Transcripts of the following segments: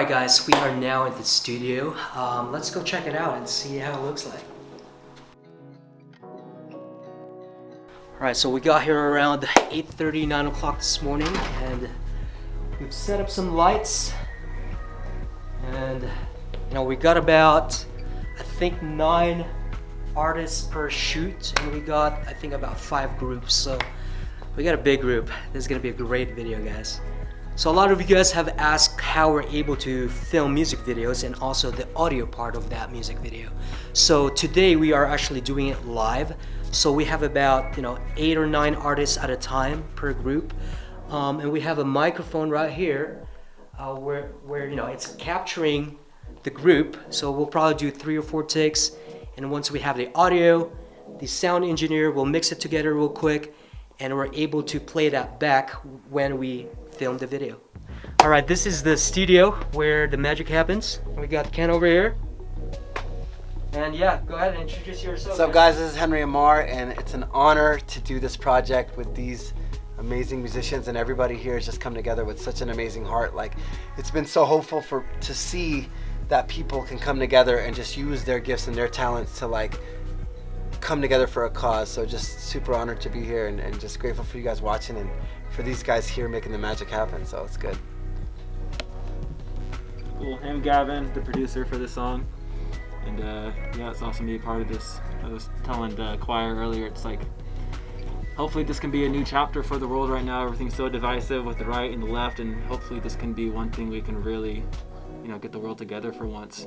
Alright guys, we are now in the studio. Let's go check it out and see how it looks like. Alright, so we got here around 8:30, 9 o'clock this morning, and we've set up some lights. And we got about, I think, 9 artists per shoot, and we got, I think, about 5 groups. So we got a big group. This is gonna be a great video, guys. So a lot of you guys have asked how we're able to film music videos and also the audio part of that music video. So today we are actually doing it live. So we have about 8 or 9 artists at a time per group, and we have a microphone right here where it's capturing the group. So we'll probably do 3 or 4 takes, and once we have the audio, the sound engineer will mix it together real quick, and we're able to play that back when we film the video. All right, this is the studio where the magic happens. We got Ken over here. And yeah, go ahead and introduce yourself. What's up, guys? This is Henry Amar, and it's an honor to do this project with these amazing musicians, and everybody here has just come together with such an amazing heart. Like, it's been so hopeful to see that people can come together and just use their gifts and their talents to come together for a cause. So just super honored to be here, and just grateful for you guys watching and for these guys here making the magic happen. So it's good. Cool. I'm Gavin, the producer for this song. And yeah, it's awesome to be a part of this. I was telling the choir earlier, it's like, hopefully this can be a new chapter for the world right now. Everything's so divisive with the right and the left, and hopefully this can be one thing we can really, get the world together for once.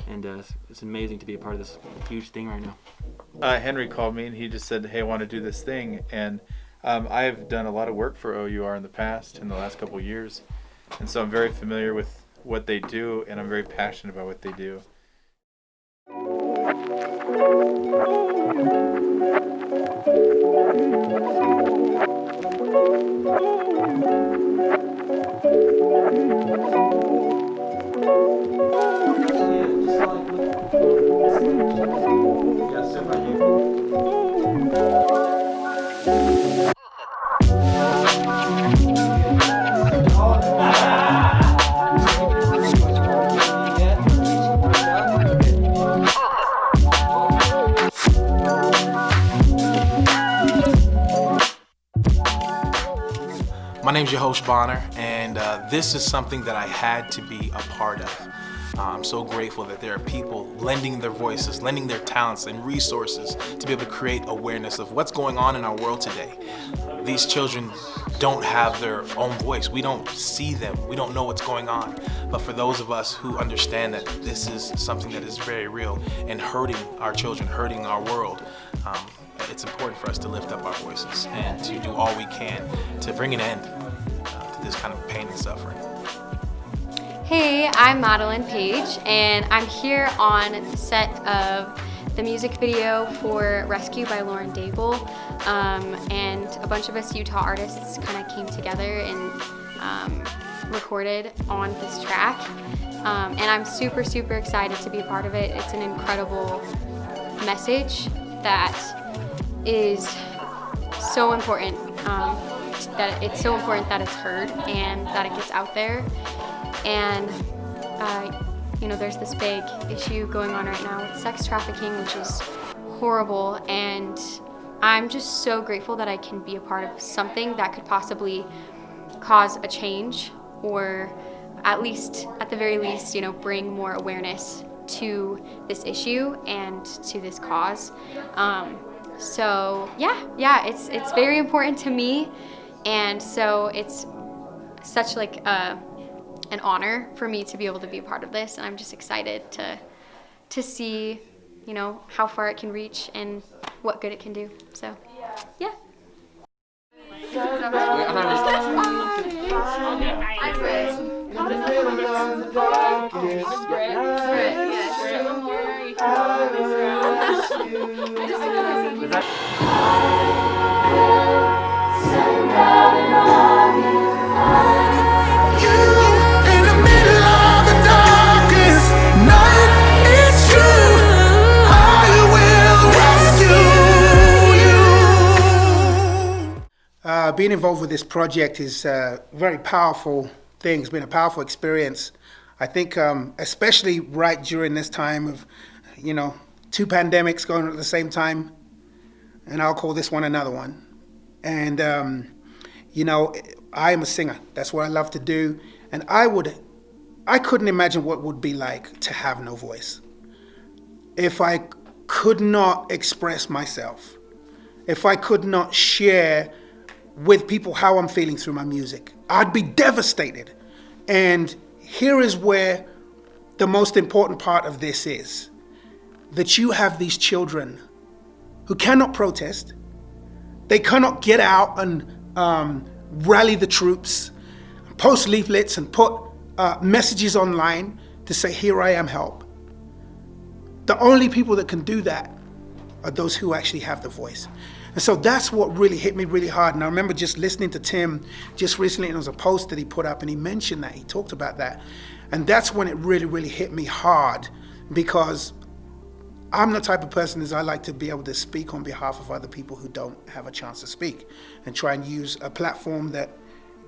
And it's amazing to be a part of this huge thing right now. Henry called me and he just said, hey, I want to do this thing. And I've done a lot of work for o.u.r. in the past, in the last couple of years. And so I'm very familiar with what they do, and I'm very passionate about what they do. My name's your host, Bonner, and this is something that I had to be a part of. I'm so grateful that there are people lending their voices, lending their talents and resources to be able to create awareness of what's going on in our world today. These children don't have their own voice. We don't see them. We don't know what's going on. But for those of us who understand that this is something that is very real and hurting our children, hurting our world, it's important for us to lift up our voices and to do all we can to bring an end to this kind of pain and suffering. Hey, I'm Madeline Page, and I'm here on the set of the music video for Rescue by Lauren Daigle, and a bunch of us Utah artists kind of came together and recorded on this track, and I'm super, super excited to be a part of it. It's an incredible message that is so important, that it's so important that it's heard and that it gets out there. And there's this big issue going on right now with sex trafficking, which is horrible, and I'm just so grateful that I can be a part of something that could possibly cause a change, or at the very least, bring more awareness to this issue and to this cause. So yeah, it's very important to me, and so it's such an honor for me to be able to be a part of this, and I'm just excited to see, how far it can reach and what good it can do. So, yeah. Being involved with this project is a very powerful thing. It's been a powerful experience. I think especially right during this time of, two pandemics going on at the same time, and I'll call this one another one. And, I am a singer. That's what I love to do. And I couldn't imagine what it would be like to have no voice. If I could not express myself, if I could not share with people how I'm feeling through my music, I'd be devastated. And here is where the most important part of this is, that you have these children who cannot protest, they cannot get out and rally the troops, post leaflets and put messages online to say, here I am, help. The only people that can do that are those who actually have the voice. And so that's what really hit me really hard. And I remember just listening to Tim just recently, and there was a post that he put up and he mentioned that, he talked about that. And that's when it really, really hit me hard, because I'm the type of person as I like to be able to speak on behalf of other people who don't have a chance to speak, and try and use a platform that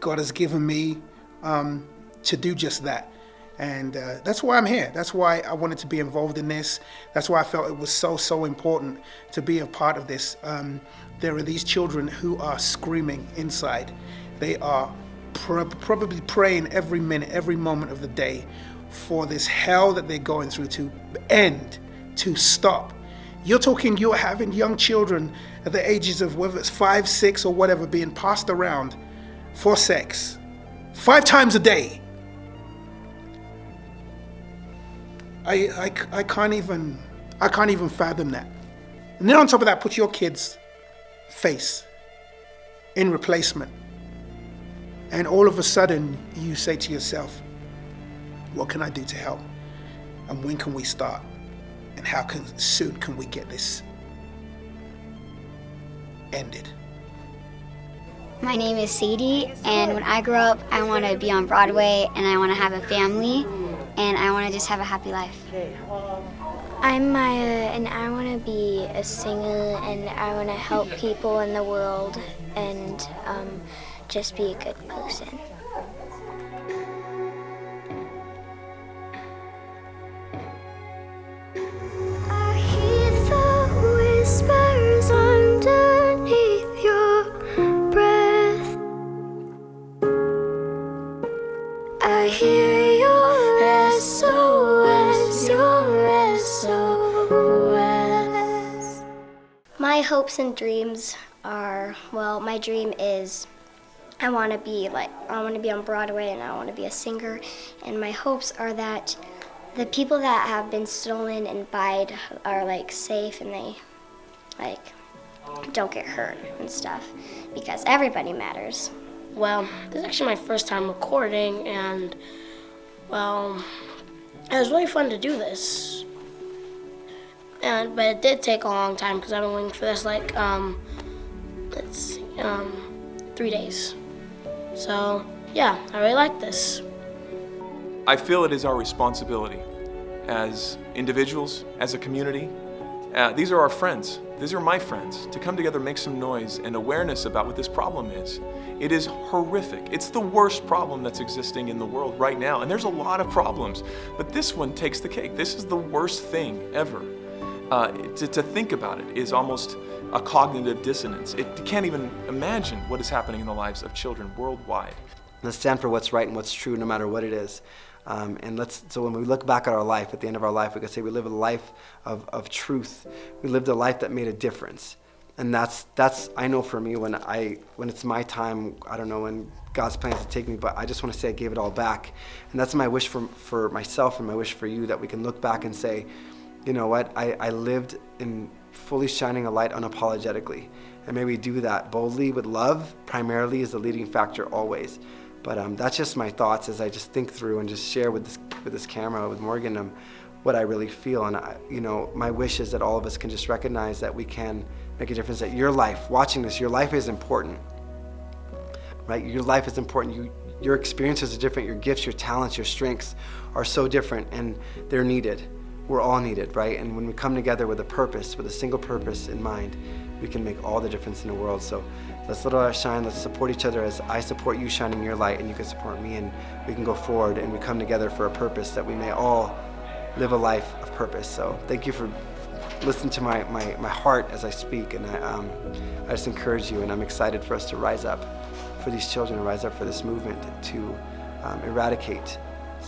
God has given me to do just that. And that's why I'm here. That's why I wanted to be involved in this. That's why I felt it was so important to be a part of this. There are these children who are screaming inside. They are probably praying every minute, every moment of the day for this hell that they're going through to end, to stop. You're having young children at the ages of whether it's 5, 6 or whatever being passed around for sex 5 times a day. I can't even fathom that. And then on top of that, put your kid's face in replacement. And all of a sudden you say to yourself, what can I do to help? And when can we start? And how soon can we get this ended? My name is Sadie, and when I grow up, I want to be on Broadway, and I want to have a family, and I want to just have a happy life. I'm Maya, and I want to be a singer, and I want to help people in the world, and just be a good person. I hear the whispers underneath your breath. I hear your SOS, your SOS. My hopes and dreams are, my dream is I want to be on Broadway, and I want to be a singer, and my hopes are that the people that have been stolen and buyed are safe, and they don't get hurt and stuff, because everybody matters. Well, this is actually my first time recording, and it was really fun to do this. But it did take a long time because I've been waiting for this 3 days. So yeah, I really like this. I feel it is our responsibility as individuals, as a community. These are our friends. These are my friends, to come together, make some noise and awareness about what this problem is. It is horrific. It's the worst problem that's existing in the world right now. And there's a lot of problems, but this one takes the cake. This is the worst thing ever. To think about it is almost a cognitive dissonance. It can't even imagine what is happening in the lives of children worldwide. Let's stand for what's right and what's true, no matter what it is. So when we look back at our life, at the end of our life, we can say we live a life of truth. We lived a life that made a difference. And that's I know for me, when it's my time, I don't know when God's plans to take me, but I just want to say I gave it all back. And that's my wish for myself and my wish for you, that we can look back and say, you know what, I lived in fully shining a light unapologetically. And may we do that boldly with love, primarily, is the leading factor always. But that's just my thoughts as I just think through and just share with this camera, with Morgan, what I really feel. And my wish is that all of us can just recognize that we can make a difference, that your life, watching this, your life is important, right? Your life is important. Your experiences are different. Your gifts, your talents, your strengths are so different, and they're needed. We're all needed, right? And when we come together with a purpose, with a single purpose in mind, we can make all the difference in the world. So let's let our light shine. Let's support each other as I support you shining your light, and you can support me, and we can go forward and we come together for a purpose that we may all live a life of purpose. So thank you for listening to my heart as I speak, and I just encourage you, and I'm excited for us to rise up for these children, rise up for this movement to eradicate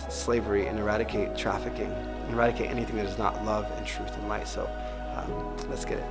slavery and eradicate trafficking, and eradicate anything that is not love and truth and light. So let's get it.